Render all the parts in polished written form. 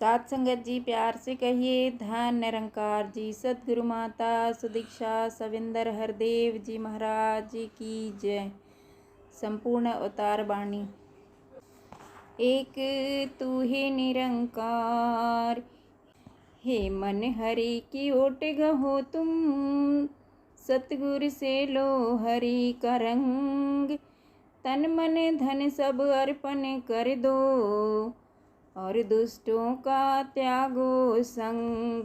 सात संगत जी प्यार से कहिए धन निरंकार जी। सतगुरु माता सुदीक्षा सविंदर हरदेव जी महाराज जी की जय। संपूर्ण अवतार वाणी। एक तू ही निरंकार, हे मन हरि की ओट गहो तुम। सतगुरु से लो हरि का रंग, तन मन धन सब अर्पण कर दो। और दुष्टों का त्यागो संग।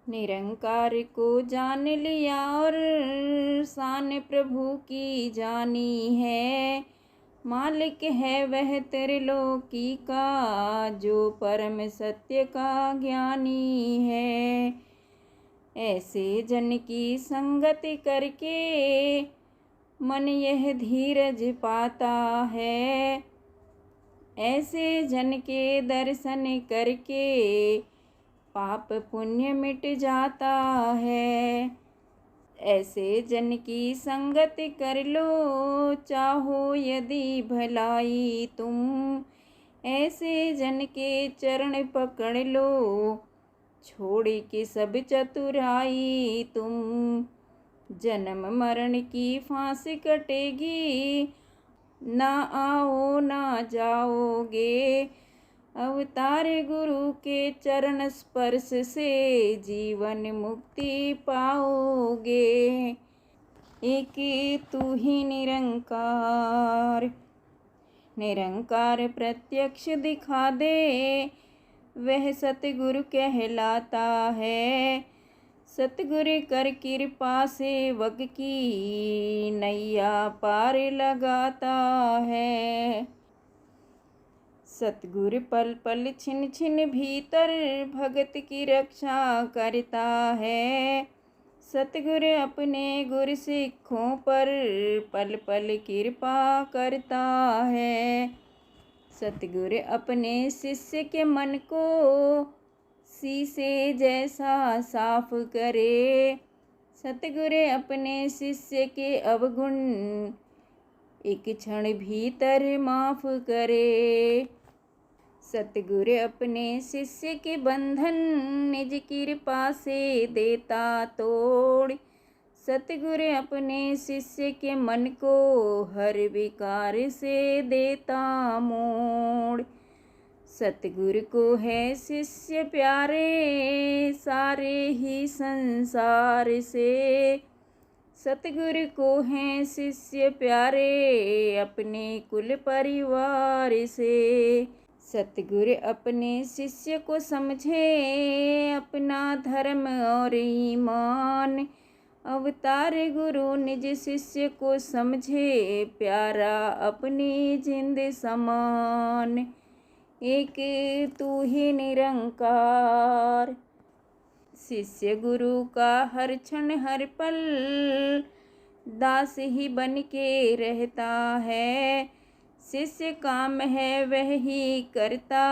निरंकार को जान लिया और शान प्रभु की जानी है। मालिक है वह त्रिलोकी का, जो परम सत्य का ज्ञानी है। ऐसे जन की संगति करके मन यह धीरज पाता है। ऐसे जन के दर्शन करके पाप पुण्य मिट जाता है। ऐसे जन की संगति कर लो, चाहो यदि भलाई तुम। ऐसे जन के चरण पकड़ लो, छोड़ के सब चतुराई तुम। जन्म मरण की फांसी कटेगी, ना आओ ना जाओगे। अवतार गुरु के चरण स्पर्श से जीवन मुक्ति पाओगे। एक तू ही निरंकार, निरंकार प्रत्यक्ष दिखा दे, वह सतगुरु कहलाता है। सतगुरु कर कृपा सेवक की, नैया पार लगाता है। सतगुरु पल पल छिन छिन भीतर भगत की रक्षा करता है। सतगुरु अपने गुरु सिखों पर पल पल कृपा करता है। सतगुरु अपने शिष्य के मन को शीशे जैसा साफ करे। सतगुरु अपने शिष्य के अवगुण एक क्षण भीतर माफ करे। सतगुरु अपने शिष्य के बंधन निज कृपा से देता तोड़। सतगुरु अपने शिष्य के मन को हर विकार से देता मोड़। सतगुरु को है शिष्य प्यारे, सारे ही संसार से। सतगुरु को हैं शिष्य प्यारे, अपने कुल परिवार से। सतगुरु अपने शिष्य को समझे अपना धर्म और ईमान। अवतार गुरु निज शिष्य को समझे प्यारा अपनी जिंद समान। एक तू ही निरंकार, शिष्य गुरु का हर क्षण हर पल दास ही बन के रहता है। शिष्य काम है वह ही करता,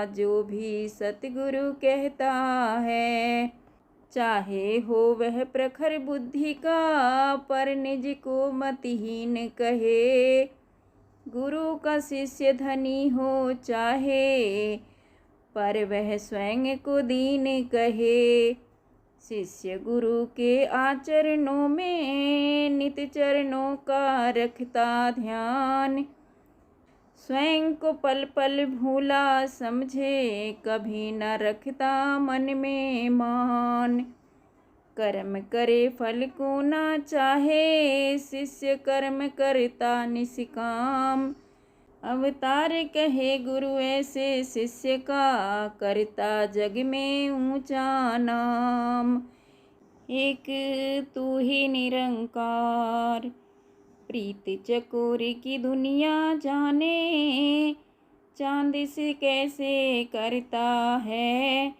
जो भी सतगुरु कहता है। चाहे हो वह प्रखर बुद्धि का, पर निज को मतहीन कहे। गुरु का शिष्य धनी हो चाहे, पर वह स्वयं को दीन कहे। शिष्य गुरु के आचरणों में नित चरणों का रखता ध्यान। स्वयं को पल पल भूला समझे, कभी न रखता मन में मान। कर्म करे फल को ना चाहे, शिष्य कर्म करता निष्काम। अवतार कहे गुरु ऐसे शिष्य का, करता जग में ऊंचा नाम। एक तू ही निरंकार, प्रीत चकोरी की दुनिया जाने। चांद से कैसे करता है,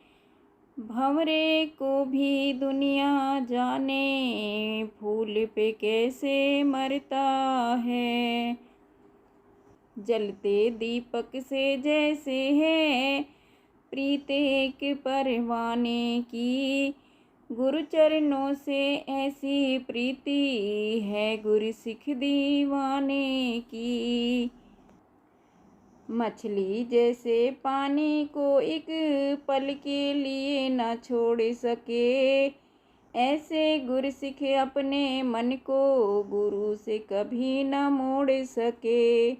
भंवरे को भी दुनिया जाने। फूल पे कैसे मरता है, जलते दीपक से जैसे है प्रीत एक परवाने की। गुरु चरणों से ऐसी प्रीति है गुरु सिख दीवाने की। मछली जैसे पानी को एक पल के लिए न छोड़ सके, ऐसे गुरसिख अपने मन को गुरु से कभी न मोड़ सके।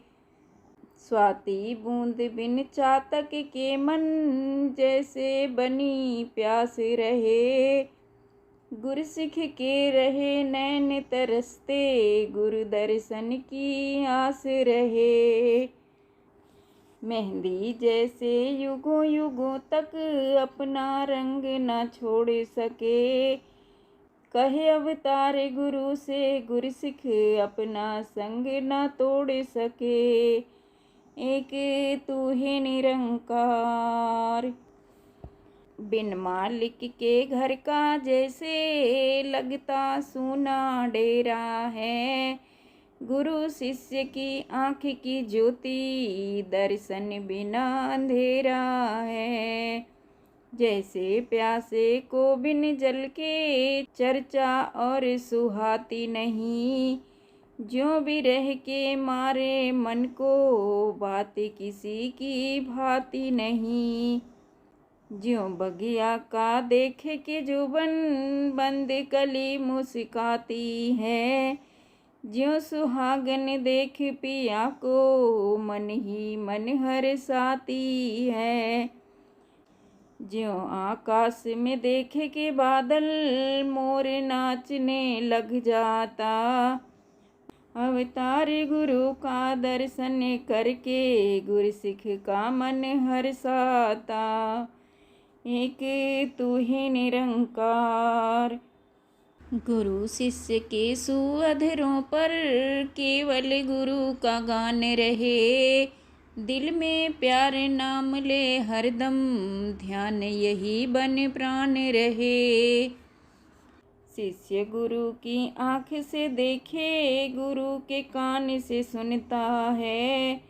स्वाति बूंद बिन चातक के मन, जैसे बनी प्यास रहे, गुरसिख के रहे नैन तरसते, गुरु दर्शन की आस रहे। मेहंदी जैसे युगों युगों तक अपना रंग न छोड़ सके, कहे अवतार गुरु से गुरसिख अपना संग न तोड़ सके। एक तू ही निरंकार। बिन मालिक के घर का जैसे लगता सूना डेरा है, गुरु शिष्य की आँख की ज्योति दर्शन बिना अंधेरा है। जैसे प्यासे को बिन जल के चर्चा और सुहाती नहीं, ज्यों भी रह के मारे मन को बात किसी की भाती नहीं। ज्यों बगिया का देख के जुबन बंद कली मुस्काती है, ज्यों सुहागन देख पिया को मन ही मन हर्षाती है। ज्यों आकाश में देखे के बादल मोर नाचने लग जाता, अवतार गुरु का दर्शन करके गुरसिख का मन हर्षाता। एक तू ही निरंकार। गुरु शिष्य के सुअधरों पर केवल गुरु का गान रहे, दिल में प्यार नाम ले हरदम, ध्यान यही बन प्राण रहे। शिष्य गुरु की आँख से देखे, गुरु के कान से सुनता है,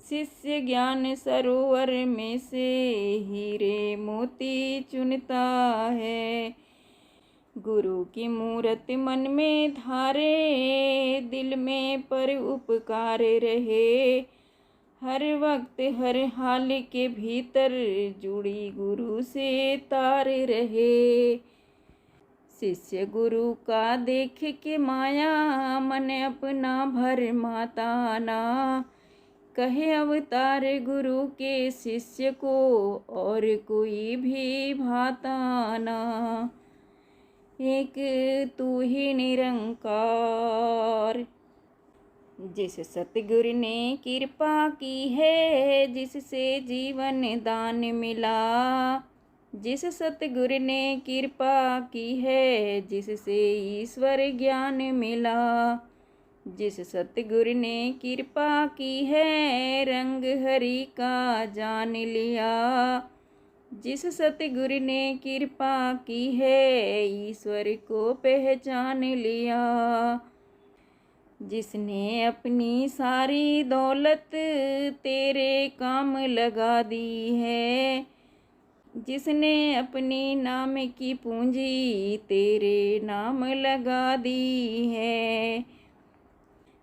शिष्य ज्ञान सरोवर में से हीरे मोती चुनता है। गुरु की मूरत मन में धारे, दिल में पर उपकार रहे, हर वक्त हर हाल के भीतर जुड़ी गुरु से तार रहे। शिष्य गुरु का देख के माया मन अपना भर माता ना, कहे अवतार गुरु के शिष्य को और कोई भी भाता ना। एक तू ही निरंकार। जिस सतगुरु ने कृपा की है, जिससे जीवन दान मिला, जिस सतगुरु ने कृपा की है, जिससे ईश्वर ज्ञान मिला, जिस सतगुरु ने कृपा की है, रंग हरि का जान लिया, जिस सतगुरु ने कृपा की है, ईश्वर को पहचान लिया। जिसने अपनी सारी दौलत तेरे काम लगा दी है, जिसने अपनी नाम की पूंजी तेरे नाम लगा दी है,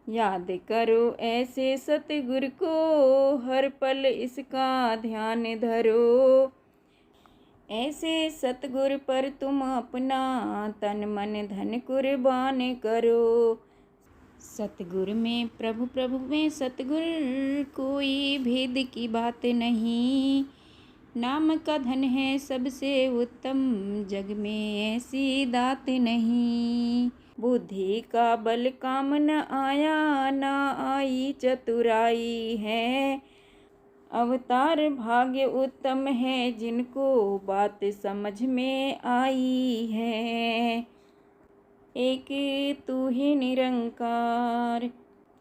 याद करो ऐसे सतगुरु को, हर पल इसका ध्यान धरो। ऐसे सतगुरु पर तुम अपना तन मन धन कुर्बान करो। सतगुरु में प्रभु, प्रभु में सतगुरु, कोई भेद की बात नहीं, नाम का धन है सबसे उत्तम, जग में ऐसी दात नहीं। बुद्धि का बल काम न आया, ना आई चतुराई है, अवतार भाग्य उत्तम है, जिनको बात समझ में आई है। एक तू ही निरंकार।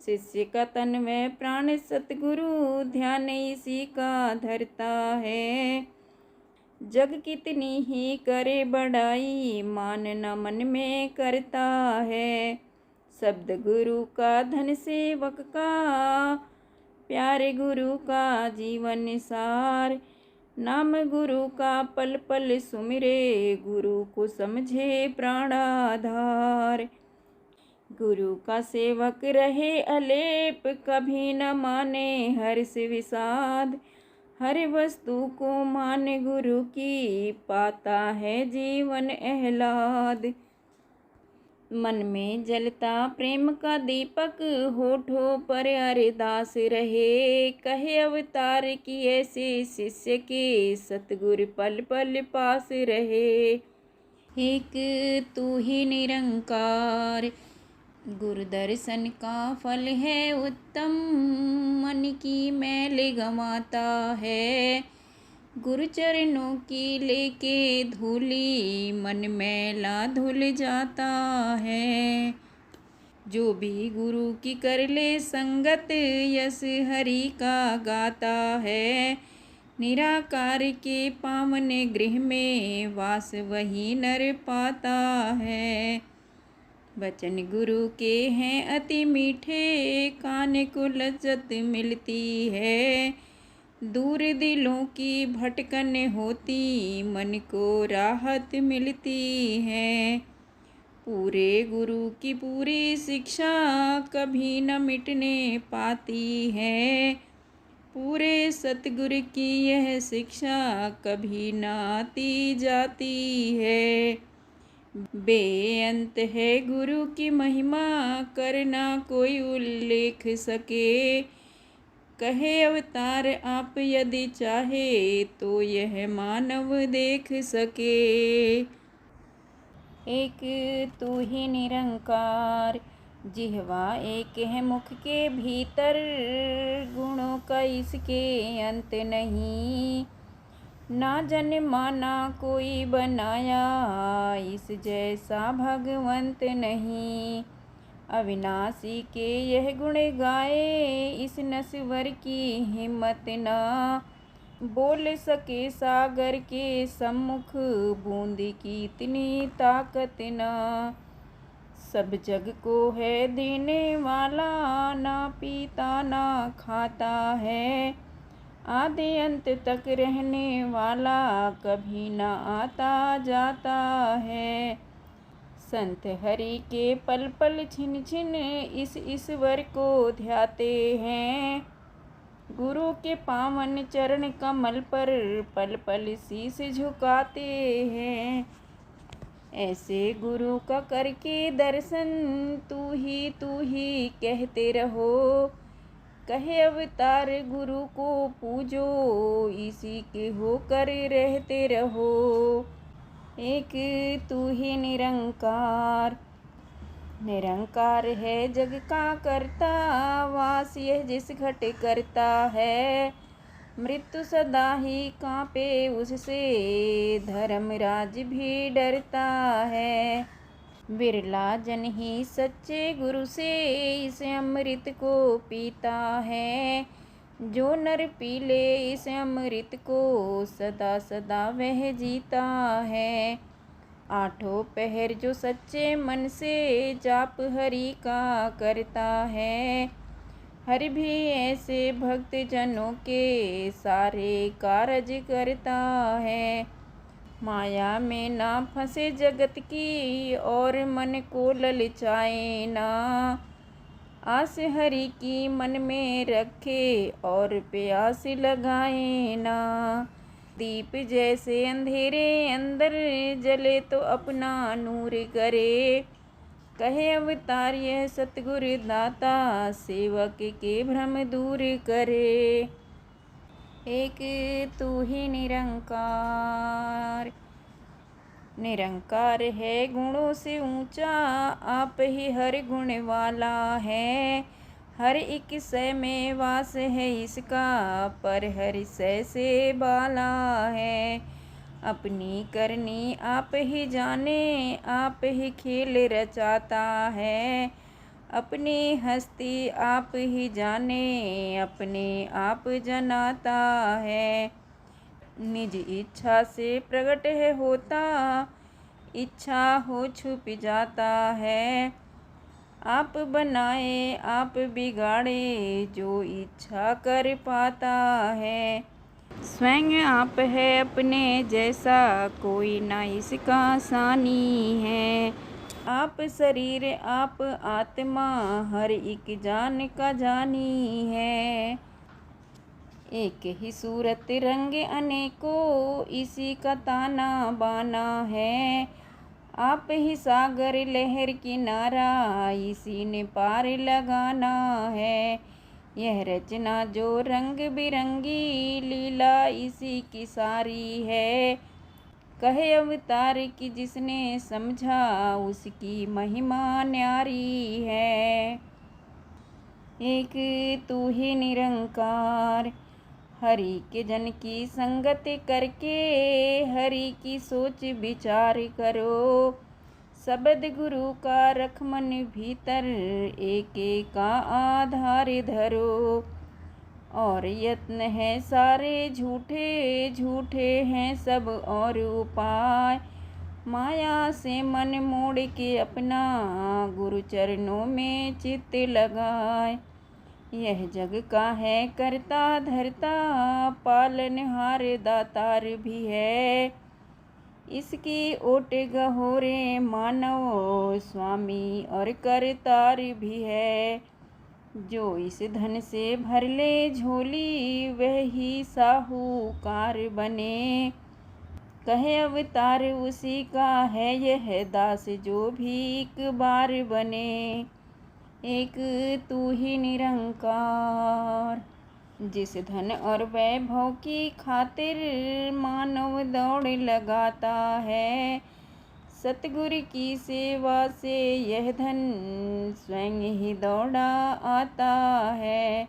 शिष्य का तन व प्राण सतगुरु, ध्यान इसी का धरता है, जग कितनी ही करे बढ़ाई, मान न मन में करता है। शब्द गुरु का धन सेवक का, प्यारे गुरु का जीवन सार, नाम गुरु का पल पल सुमिरे, गुरु को समझे प्राणाधार। गुरु का सेवक रहे अलेप, कभी न माने हर्ष विषाद। हर वस्तु को मान गुरु की, पाता है जीवन आह्लाद। मन में जलता प्रेम का दीपक, होठों पर अरदास रहे। कहे अवतार की ऐसे शिष्य के, सतगुरु पल पल पास रहे। एक तू ही निरंकार, गुरु दर्शन का फल है उत्तम। मन की मैल गंवाता है, गुरु चरणों की लेके धूली। मन मैला धुल जाता है। जो भी गुरु की कर ले संगत, यश हरि का गाता है। निराकार के पावन गृह में, वास वही नर पाता है। वचन गुरु के हैं अति मीठे, कान को लज्जत मिलती है। दूर दिलों की भटकन होती, मन को राहत मिलती है। पूरे गुरु की पूरी शिक्षा, कभी न मिटने पाती है। पूरे सतगुरु की यह शिक्षा, कभी न आती जाती है। बेअंत है गुरु की महिमा, करना कोई उल्लेख सके। कहे अवतार आप यदि चाहे, तो यह मानव देख सके। एक तू ही निरंकार, जिह्वा एक है मुख के भीतर। गुणों का इसके अंत नहीं, ना जन्मा ना कोई बनाया। इस जैसा भगवंत नहीं, अविनाशी के यह गुण गाए। इस नश्वर की हिम्मत ना, बोल सके सागर के सम्मुख। बूंद की इतनी ताकत ना, सब जग को है देने वाला। ना पीता ना खाता है, आदि अंत तक रहने वाला। कभी ना आता जाता है। संत हरि के पल पल छिन छिन, इस ईश्वर को ध्याते हैं। गुरु के पावन चरण कमल पर, पल पल शीश झुकाते हैं। ऐसे गुरु का करके दर्शन, तू ही कहते रहो। कहे अवतार गुरु को पूजो, इसी के होकर रहते रहो। एक तू ही निरंकार, निरंकार है जग का करता। वास यह जिस घट करता है, मृत्यु सदा ही कांपे उससे। धर्मराज भी डरता है, बिरला जन ही सच्चे गुरु से। इस अमृत को पीता है, जो नर पी ले इस अमृत को। सदा सदा वह जीता है। आठों पहर जो सच्चे मन से, जाप हरि का करता है। हरि भी ऐसे भक्त जनों के, सारे कारज करता है। माया में ना फंसे जगत की, और मन को ललचाए ना। आस हरि की मन में रखे, और प्यास लगाए ना। दीप जैसे अंधेरे अंदर, जले तो अपना नूर करे। कहे अवतार यह सतगुरु दाता, सेवक के भ्रम दूर करे। एक तू ही निरंकार, निरंकार है गुणों से ऊंचा। आप ही हर गुण वाला है। हर एक सै में वास है इसका, पर हर सै से बाला है। अपनी करनी आप ही जाने, आप ही खेल रचाता है। अपनी हस्ती आप ही जाने, अपने आप जनाता है। निज इच्छा से प्रकट है होता, इच्छा हो छुप जाता है। आप बनाए आप बिगाड़े, जो इच्छा कर पाता है। स्वयं आप है अपने जैसा, कोई ना इसका सानी है। आप शरीर आप आत्मा हर एक जान का जानी है। एक ही सूरत रंग अनेकों इसी का ताना बाना है। आप ही सागर लहर किनारा इसी ने पार लगाना है। यह रचना जो रंग बिरंगी लीला इसी की सारी है। कहे अवतार की जिसने समझा उसकी महिमा न्यारी है। एक तू ही निरंकार हरि के जन की संगत करके हरि की सोच विचार करो। शब्द गुरु का रख मन भीतर एक एक का आधार धरो। और यत्न है सारे झूठे झूठे हैं सब और उपाय। माया से मन मोड़ के अपना गुरु चरणों में चित्त लगाए। यह जग का है करता धरता पालनहार दातार भी है। इसकी ओट गहोरे मानव स्वामी और करतार भी है। जो इस धन से भर ले झोली वह ही साहूकार बने। कहे अवतार उसी का है यह दास जो भी एक बार बने। एक तू ही निरंकार जिस धन और वैभव की खातिर मानव दौड़ लगाता है। सतगुरु की सेवा से यह धन स्वयं ही दौड़ा आता है।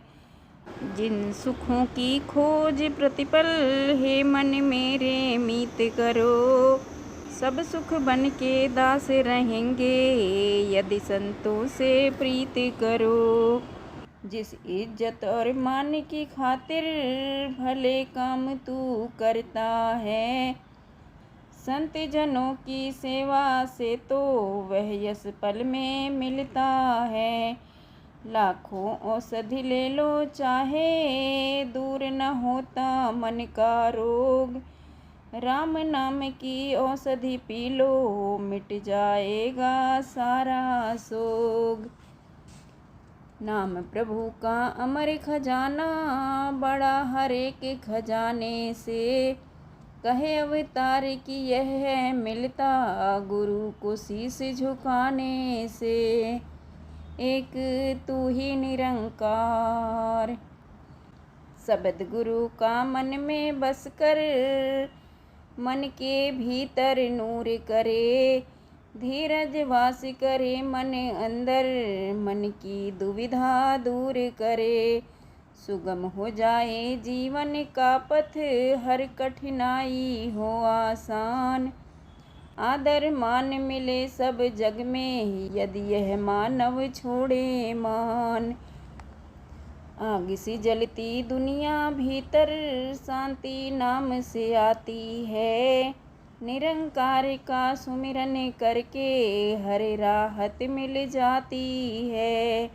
जिन सुखों की खोज प्रतिपल हे मन मेरे मीत करो। सब सुख बन के दास रहेंगे यदि संतों से प्रीत करो। जिस इज्जत और मान की खातिर भले काम तू करता है। संत जनों की सेवा से तो वह यश पल में मिलता है। लाखों औषधि ले लो चाहे दूर न होता मन का रोग। राम नाम की औषधि पी लो मिट जाएगा सारा सोग। नाम प्रभु का अमर खजाना बड़ा हर एक खजाने से। कहे अवतार की यह है मिलता गुरु को शीश झुकाने से। एक तू ही निरंकार शब्द गुरु का मन में बस कर मन के भीतर नूर करे। धीरज वास करे मन अंदर मन की दुविधा दूर करे। सुगम हो जाए जीवन का पथ हर कठिनाई हो आसान। आदर मान मिले सब जग में यदि यह मानव छोड़े मान। आग सी जलती दुनिया भीतर शांति नाम से आती है। निरंकार का सुमिरन करके हर राहत मिल जाती है।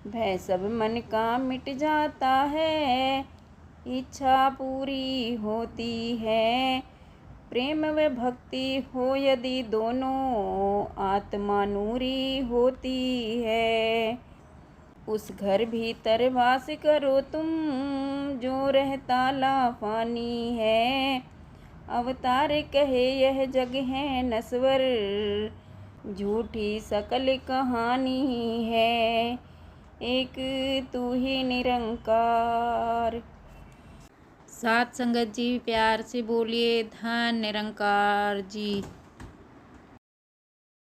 भय सब मन का मिट जाता है इच्छा पूरी होती है। प्रेम व भक्ति हो यदि दोनों आत्मा नूरी होती है। उस घर भीतर वास करो तुम जो रहता लाफानी है। अवतार कहे यह जग है नश्वर झूठी सकल कहानी है। एक तू ही निरंकार। साथ संगत जी प्यार से बोलिए धन निरंकार जी।